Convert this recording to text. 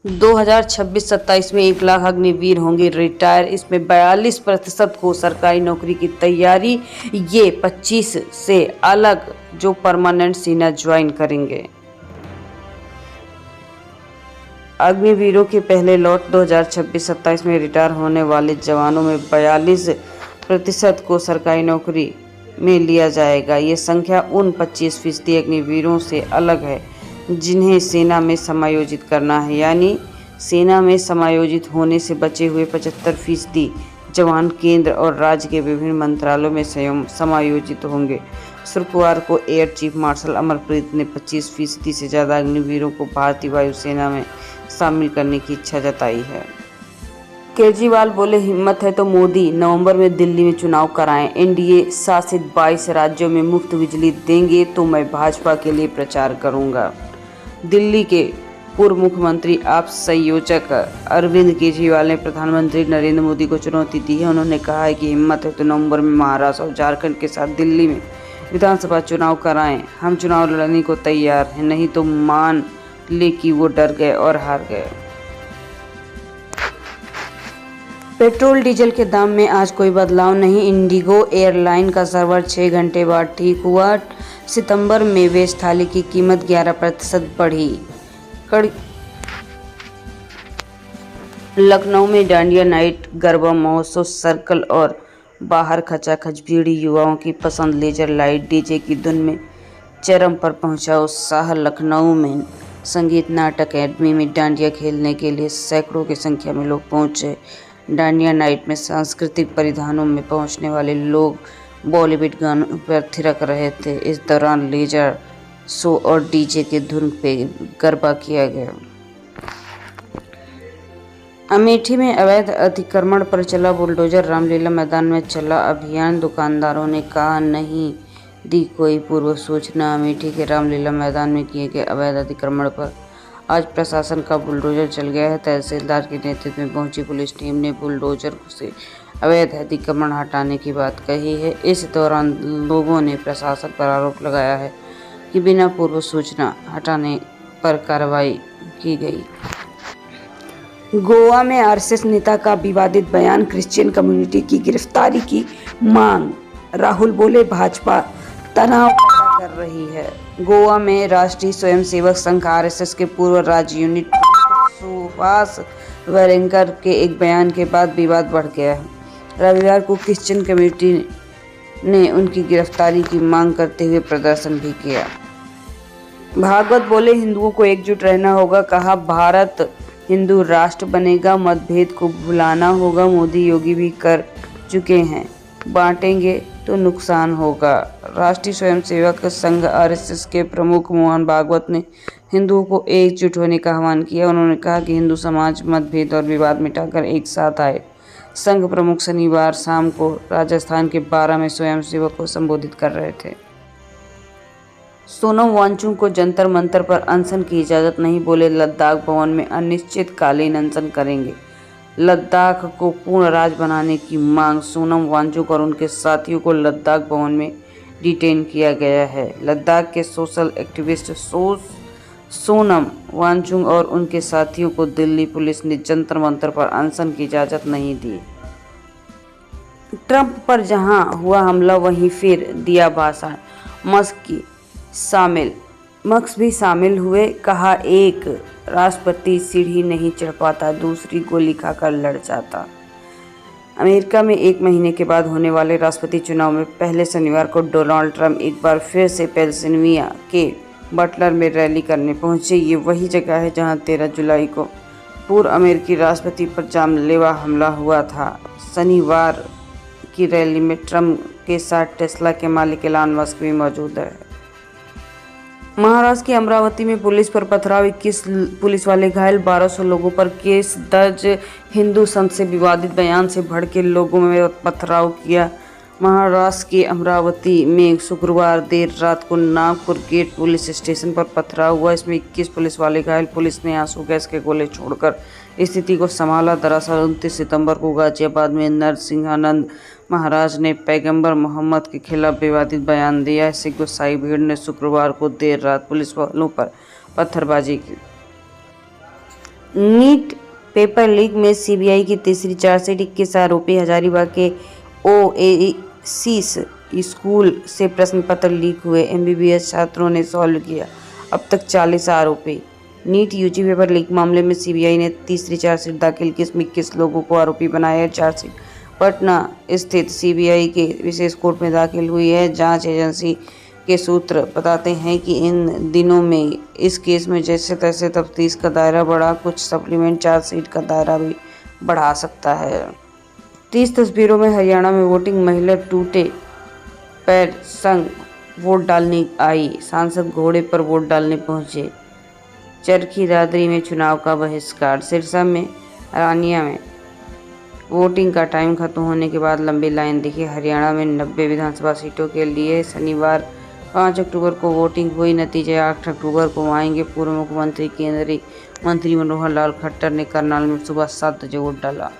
2026-27 में 1 लाख अग्निवीर होंगे रिटायर। इसमें 42% को सरकारी नौकरी की तैयारी। ये 25 से अलग जो परमानेंट सेना ज्वाइन करेंगे। अग्निवीरों के पहले लॉट 2026-27 में रिटायर होने वाले जवानों में 42% को सरकारी नौकरी में लिया जाएगा। ये संख्या उन 25% अग्निवीरों से अलग है जिन्हें सेना में समायोजित करना है, यानी सेना में समायोजित होने से बचे हुए 75% जवान केंद्र और राज्य के विभिन्न मंत्रालयों में समायोजित होंगे। शुक्रवार को एयर चीफ मार्शल अमरप्रीत ने 25% से ज़्यादा अग्निवीरों को भारतीय वायुसेना में शामिल करने की इच्छा जताई है। केजरीवाल बोले, हिम्मत है तो मोदी नवंबर में दिल्ली में चुनाव कराएं। एनडीए शासित 22 राज्यों में मुफ्त बिजली देंगे तो मैं भाजपा के लिए प्रचार करूंगा। दिल्ली के पूर्व मुख्यमंत्री आप संयोजक अरविंद केजरीवाल ने प्रधानमंत्री नरेंद्र मोदी को चुनौती दी है। उन्होंने कहा है कि हिम्मत है तो नवंबर में महाराष्ट्र और झारखंड के साथ दिल्ली में विधानसभा चुनाव कराएं। हम चुनाव लड़ने को तैयार हैं, नहीं तो मान ले कि वो डर गए और हार गए। पेट्रोल डीजल के दाम में आज कोई बदलाव नहीं। इंडिगो एयरलाइन का सर्वर 6 घंटे बाद ठीक हुआ। सितंबर में वेज थाली की कीमत 11% बढ़ी। लखनऊ में डांडिया नाइट गरबा महोत्सव सर्कल और बाहर खचाखच भीड़। युवाओं की पसंद लेजर लाइट डीजे की धुन में चरम पर पहुंचा उत्साह। लखनऊ में संगीत नाटक अकेडमी में डांडिया खेलने के लिए सैकड़ों की संख्या में लोग पहुंचे। डांडिया नाइट में सांस्कृतिक परिधानों में पहुंचने वाले लोग बॉलीवुड गानों पर थिरक रहे थे। इस दौरान लेजर शो और डीजे की धुन पे गरबा किया गया। अमेठी में अवैध अतिक्रमण पर चला बुलडोजर। रामलीला मैदान में चला अभियान। दुकानदारों ने कहा नहीं दी कोई पूर्व सूचना। अमेठी के रामलीला मैदान में किए गए अवैध अतिक्रमण पर आज प्रशासन का बुलडोजर चल गया है। तहसीलदार के नेतृत्व में पहुंची पुलिस टीम ने बुलडोजर से अवैध अतिक्रमण हटाने की बात कही है। इस दौरान लोगों ने प्रशासन पर आरोप लगाया है कि बिना पूर्व सूचना हटाने पर कार्रवाई की गई। गोवा में आरएसएस नेता का विवादित बयान। क्रिश्चियन कम्युनिटी की गिरफ्तारी की मांग। राहुल बोले, भाजपा तनाव पैदा कर रही है। गोवा में राष्ट्रीय स्वयंसेवक संघ आरएसएस के पूर्व राज्य यूनिट सुभाष वरेंकर के एक बयान के बाद विवाद बढ़ गया है। रविवार को क्रिश्चियन कम्युनिटी ने उनकी गिरफ्तारी की मांग करते हुए प्रदर्शन भी किया। भागवत बोले, हिंदुओं को एकजुट रहना होगा। कहा, भारत हिंदू राष्ट्र बनेगा, मतभेद को भुलाना होगा। मोदी योगी भी कर चुके हैं, बांटेंगे तो नुकसान होगा। राष्ट्रीय स्वयंसेवक संघ आरएसएस के प्रमुख मोहन भागवत ने हिंदुओं को एकजुट होने का आह्वान किया। उन्होंने कहा कि हिंदू समाज मतभेद और विवाद मिटाकर एक साथ आए। संघ प्रमुख शनिवार शाम को राजस्थान के 12 में स्वयंसेवक को संबोधित कर रहे थे। सोनम वांगचुक को जंतर मंतर पर अनशन की इजाजत नहीं। बोले, लद्दाख भवन में अनिश्चितकालीन अनशन करेंगे। लद्दाख को पूर्ण राज्य बनाने की मांग। सोनम वांगचुक और उनके साथियों को लद्दाख भवन में डिटेन किया गया है। लद्दाख के सोशल एक्टिविस्ट सोनम वांगचुक और उनके साथियों को दिल्ली पुलिस ने जंतर मंतर पर अनशन की इजाजत नहीं दी। ट्रंप पर जहां हुआ हमला वहीं फिर दिया भाषण। मस्क भी शामिल हुए। कहा, एक राष्ट्रपति सीढ़ी नहीं चढ़ पाता, दूसरी गोली खाकर लड़ जाता। अमेरिका में 1 महीने के बाद होने वाले राष्ट्रपति चुनाव में पहले शनिवार को डोनाल्ड ट्रंप एक बार फिर से पेंसिल्वेनिया के बटलर में रैली करने पहुंचे। ये वही जगह है जहां 13 जुलाई को पूर्व अमेरिकी राष्ट्रपति पर जानलेवा हमला हुआ था। शनिवार की रैली में ट्रंप के साथ टेस्ला के मालिक एलन मस्क भी मौजूद है। महाराष्ट्र की अमरावती में पुलिस पर पथराव। 21 पुलिस वाले घायल। 1200 लोगों पर केस दर्ज। हिंदू संत से विवादित बयान से भड़के लोगों में पथराव किया। महाराष्ट्र के अमरावती में शुक्रवार देर रात को नागपुर गेट पुलिस स्टेशन पर पथराव हुआ। इसमें 21 पुलिस वाले घायल। पुलिस ने आंसू गैस के गोले छोड़कर स्थिति को संभाला। दरअसल 29 सितंबर को गाजियाबाद में नरसिंहानंद महाराज ने पैगंबर मोहम्मद के खिलाफ विवादित बयान दिया। इससे गुस्साई भीड़ ने शुक्रवार को देर रात पुलिस वालों पर पत्थरबाजी की। नीट पेपर लीक में सीबीआई की तीसरी चार्जशीट। 21 आरोपी। हजारीबाग के ओएसिस स्कूल से प्रश्न पत्र लीक हुए, एमबीबीएस छात्रों ने सॉल्व किया, अब तक 40 आरोपी। नीट यूजी पेपर लीक मामले में सीबीआई ने तीसरी चार्जशीट दाखिल की, इसमें 21 लोगों को आरोपी बनाया है। चार्जशीट पटना स्थित सीबीआई के विशेष कोर्ट में दाखिल हुई है। जांच एजेंसी के सूत्र बताते हैं कि इन दिनों में इस केस में जैसे तैसे तफ्तीश का दायरा बढ़ा, कुछ सप्लीमेंट चार्जशीट का दायरा भी बढ़ा सकता है। 30 तस्वीरों में हरियाणा में वोटिंग, महिला टूटे पैर संग वोट डालने आई, सांसद घोड़े पर वोट डालने पहुंचे। चरखी दादरी में चुनाव का बहिष्कार। सिरसा में रानिया में वोटिंग का टाइम खत्म होने के बाद लंबी लाइन दिखी। हरियाणा में 90 विधानसभा सीटों के लिए शनिवार 5 अक्टूबर को वोटिंग हुई। नतीजे 8 अक्टूबर को आएंगे। पूर्व मुख्यमंत्री केंद्रीय मंत्री मनोहर लाल खट्टर ने करनाल में सुबह 7 बजे वोट डाला।